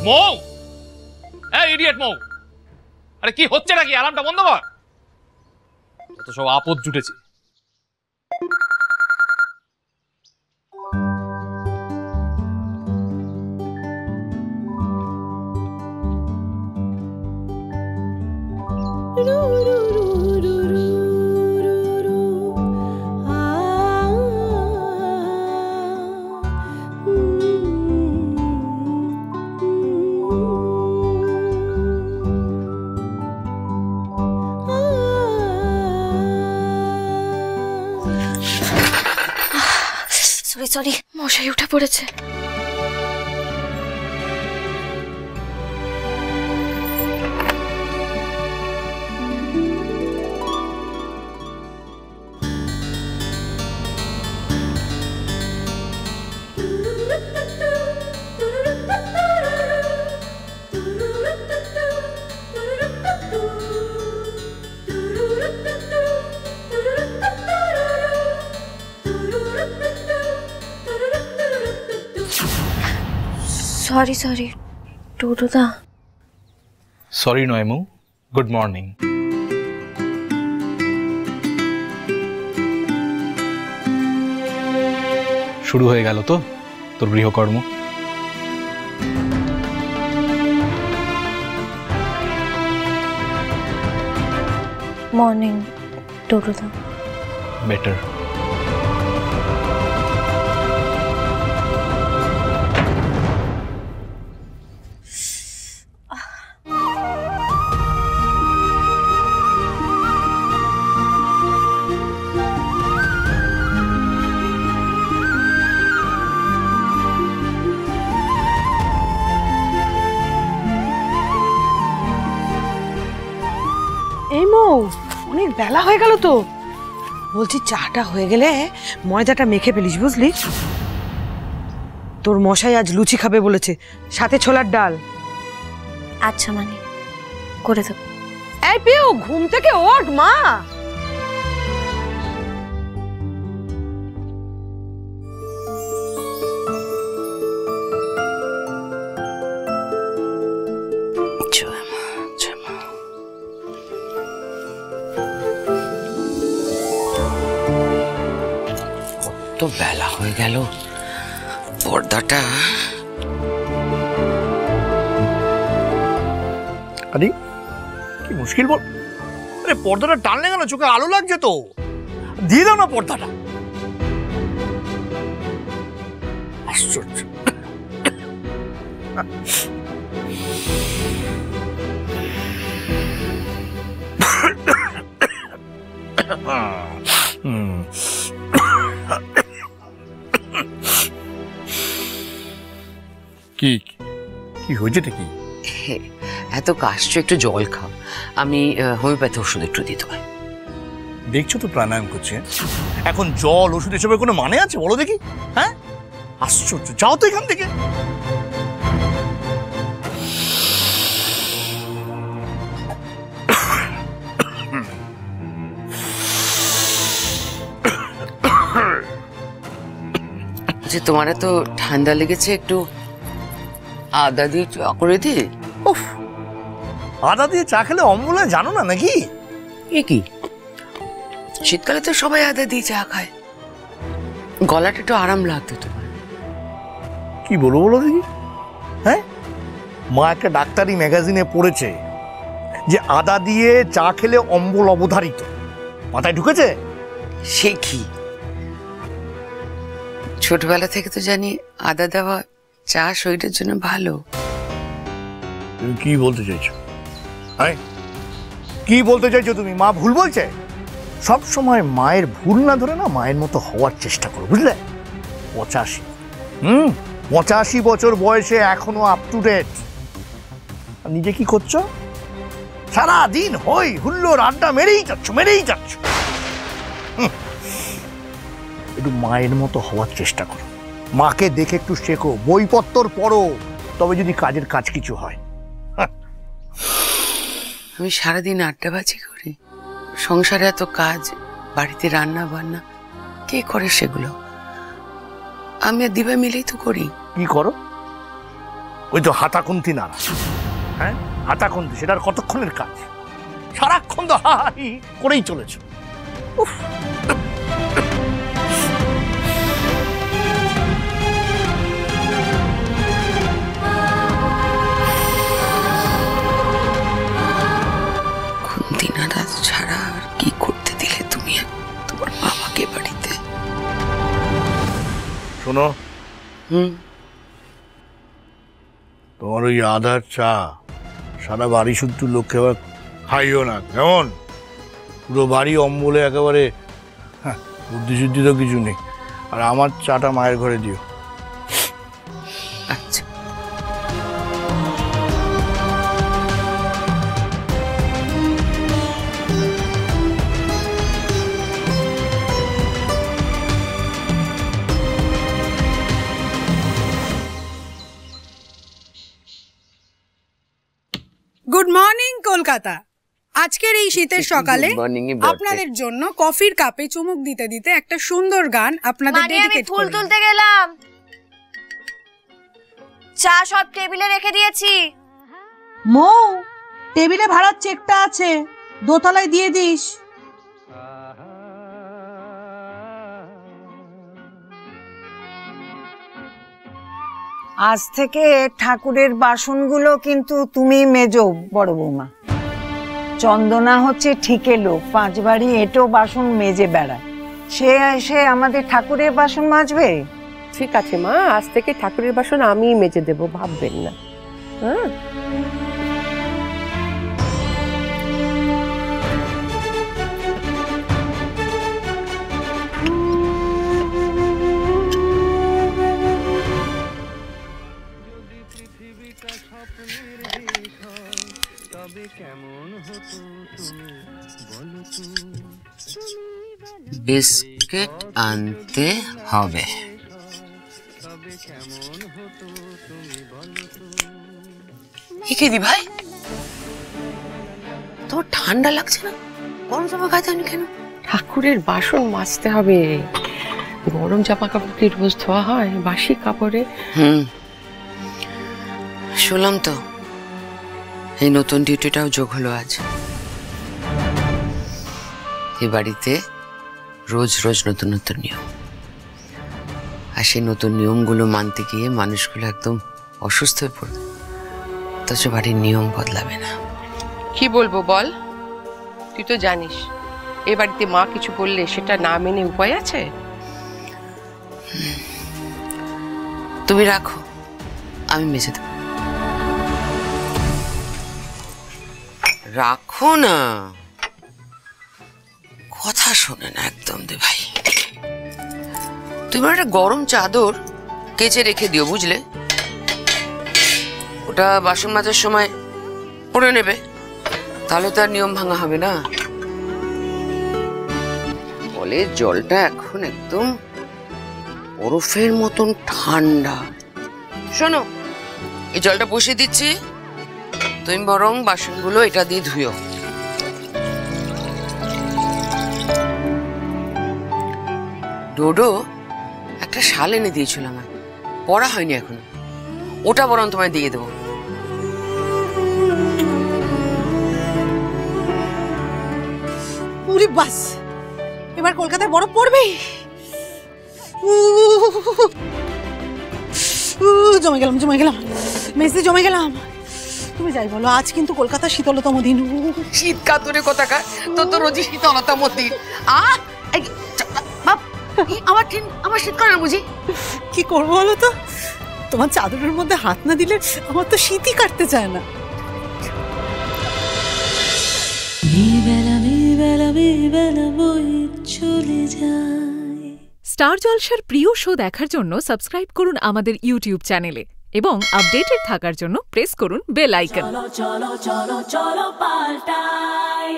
মৌ, এই ইডিয়েট মৌ, আরে কি হচ্ছে নাকি? অ্যালার্মটা বন্ধ কর। যত সব আপদ জুটেছে। সরি, মশাই উঠে পড়েছে। সরি টুটুদা। সরি নয় মৌ, গুড মর্নিং। শুরু হয়ে গেল তো তোর গৃহকর্ম। মর্নিং টুটুদা। বেটার। এই মৌ, অনেক বেলা হয়ে গেল তো। বলছি চাটা হয়ে গেলে ময়দাটা মেখে ফেলিস, বুঝলি? তোর মশাই আজ লুচি খাবে বলেছে, সাথে ছোলার ডাল। আচ্ছা মানে করে দেব। এই পিউ, ঘুম থেকে ওঠ মা। তো বেলা হয়ে গেল, পর্দাটা। আরে কি মুশকিল বল। আরে পর্দাটা টানলে কেন? চোখে আলো লাগছে তো, দিয়ে দাও না পর্দাটা। আশ্চর্য। কি কি হয়েছেটা কি? এত কাশছো, একটু জল খাও। আমি হোমিওপ্যাথি ওষুধ একটু দিতে পারি। দেখছো তো প্রাণায়াম করছে। এখন জল ওষুধ এসবের কোনো মানে আছে বলো দেখি? হ্যাঁ, আশ্চর্য। যাও তো এখান থেকে। যে তোমার এত ঠান্ডা লেগেছে, একটু আদা দিয়ে চা করে দি। উফ, আদা দিয়ে চা খেলে অম্বল হয় জানো না নাকি? এ কি, শীতকালে তো সবাই আদা দিয়ে চা খায়। গলাটা একটু আরাম লাগতো তোমার। কি বলো বলো দেখি? হ্যাঁ, মা একটা ডাক্তারি ম্যাগাজিনে পড়েছে যে আদা দিয়ে চা খেলে অম্বল অবধারিত। মাথায় ঢুকেছে? সে কি, ছোটবেলা থেকে তো জানি আদা দেওয়া চা শরীরের জন্য ভালো। তুমি কি বলতে চাইছো? হ্যাঁ, কি বলতে চাইছো তুমি? মা ভুল বলছে? সব সময় মায়ের ভুল না ধরে না মায়ের মতো হওয়ার চেষ্টা করো, বুঝলে? 85 85 বছর বয়সে এখনো আপ টু ডেট। আর নিজে কি করছো? সারা দিন হই হুল্লোড় আড্ডা মেরেই যাচ্ছ। একটু মায়ের মতো হওয়ার চেষ্টা করো। মাকে দেখে একটু শেখো, বইপত্তর পড়ো, তবে যদি কাজের কাজ কিছু হয়। আমি সারাদিন আড্ডাবাজি করি, সংসারে এত কাজ, বাড়িতে রান্না বান্না, কে করে সেগুলো? আমি আর দিবা মিলেই তো করি। কি করো? ওই তো হাতাকুন্তি নাড়া, হ্যাঁ হাতাকুন্তি, সেটার কতক্ষণের কাজ? সারাক্ষণ তো হাই করেই চলেছে। কুন্তি নাড়া ছাড়া আর কি করতে দিলে তুমি তোমার বাবাকে বাড়িতে? শোনো, তোমার ওই আদার চা সারা বাড়ি শুদ্ধ লোককে আবার খাইও না, কেমন? পুরো বাড়ি অম্বলে একেবারে, হ্যাঁ বুদ্ধি শুদ্ধি তো কিছু নেই। আর আমার চাটা মায়ের ঘরে দিও। আচ্ছা। Good morning Kolkata. আজকের এই শীতের সকালে আপনাদের জন্য কফির কাপে চুমুক দিতে দিতে একটা সুন্দর গান আপনাদের ডেডিকেট ফুল তুলতে গেলাম, চা সব টেবিলে রেখে দিয়েছি। মৌ, টেবিলে ভাড়ার চেকটা আছে, দোতলায় দিয়ে দিস। আজ থেকে ঠাকুরের বাসনগুলো কিন্তু তুমি মেজো বড় বৌমা। চন্দনা হচ্ছে ঠিকে লোক, 5 বাড়ি এঁটো বাসন মেজে বেড়ায়, সে এসে আমাদের ঠাকুরের বাসন মাজবে? ঠিক আছে মা, আজ থেকে ঠাকুরের বাসন আমিই মেজে দেবো, ভাববেন না। হ্যাঁ, বিস্কিট আনতে হবে। একে দি ভাই, তোমার ঠান্ডা লাগছে না? গরম জামা গায়ে দাওনি কেন? ঠাকুরের বাসন মাজতে হবে, গরম জামা কাপড় কি রোজ ধোয়া হয় বাসি কাপড়ে? শুনলাম তো এই নতুন ডিউটিটাও যোগ হলো আজ। এই বাড়িতে রোজ রোজ নতুন নতুন নিয়ম, আর সেই নতুন নিয়মগুলো মানতে গিয়ে মানুষগুলো একদম অসুস্থ হয়ে পড়বে, অথচ বাড়ির নিয়ম বদলাবে না। কি বলবো বল, তুই তো জানিস এ বাড়িতে মা কিছু বললে সেটা না মেনে উপায় আছে? তুমি রাখো, আমি মেজে দেব। রাখো না, কথা শোনে না একদম দে ভাই। তুমি একটা গরম চাদর কেচে রেখে দিও, বুঝলে? ওটা বাসন মাজার সময় পরে নেবে, তাহলে তো আর নিয়ম ভাঙা হবে না। কলের জলটা এখন একদম বরফের মতন ঠান্ডা। শোনো, এই জলটা বসিয়ে দিচ্ছি, তুমি বরং বাসনগুলো এটা দিয়ে ধুয়ো। ডোডো একটা শাল এনে দিয়েছিল আমায়, পড়া হয়নি এখনো, ওটা বরং তোমায় দিয়ে দেবো। উরি বাস, এবার কলকাতায় বরফ পড়বে। জমে গেলাম মেসে জমে গেলাম। তুমি যাই বলো, আজ কিন্তু কলকাতার শীতলতম দিন। শীত কাতুরে কোথাকার, তোর তো রোজই শীতলতম দিন। আমার শীত করে না বুঝি? কি করবো বলো তো, তোমার চাদরের মধ্যে হাত না দিলে আমার তো শীতই কাটতে চায় না। স্টার জলসার প্রিয় শো দেখার জন্য সাবস্ক্রাইব করুন আমাদের ইউটিউব চ্যানেলে এবং আপডেটেড থাকার জন্য প্রেস করুন বেল আইকন। চলো চলো চলো চলো পাল্টাই।